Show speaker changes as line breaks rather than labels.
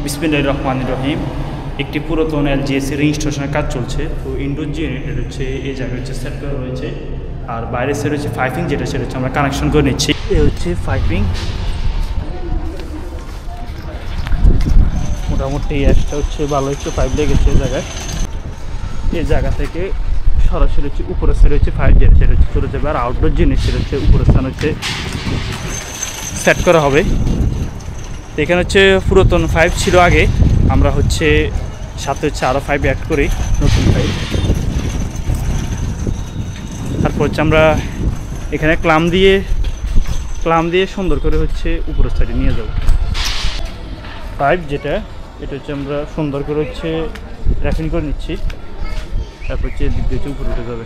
বিসমিল্লাহির রহমানির রহিম। একটি পুরাতন এলজিএসি রিং স্টেশনের কাজ চলছে। তো ইনডোর যে ইউনিট হচ্ছে এই জায়গায় হচ্ছে সেট করা রয়েছে, আর বাইরের সেট হচ্ছে পাইপিং, যেটা সেটা হচ্ছে আমরা কানেকশন করে নিচ্ছি। এ হচ্ছে পাইপিং, মোটামুটি একটা হচ্ছে ভালো একটু পাইপ লেগেছে এই জায়গা থেকে সরাসরি হচ্ছে উপরের সেট হচ্ছে পাইপ, যেটা সেটা হচ্ছে চলে যাবে। আর আউটডোর জিনিস সেটা হচ্ছে উপরের স্থান হচ্ছে সেট করা হবে। এখানে হচ্ছে পুরাতন পাইপ ছিল আগে, আমরা হচ্ছে সাথে হচ্ছে আরও পাইপ অ্যাড করি, নতুন পাইপ। তারপর হচ্ছে আমরা এখানে ক্লাম দিয়ে সুন্দর করে হচ্ছে উপরের সাইডে নিয়ে যাব পাইপ, এটা হচ্ছে আমরা সুন্দর করে হচ্ছে র্যাপিং করে নিচ্ছি। তারপর হচ্ছে দিক দিয়ে উপরে উঠে যাবে।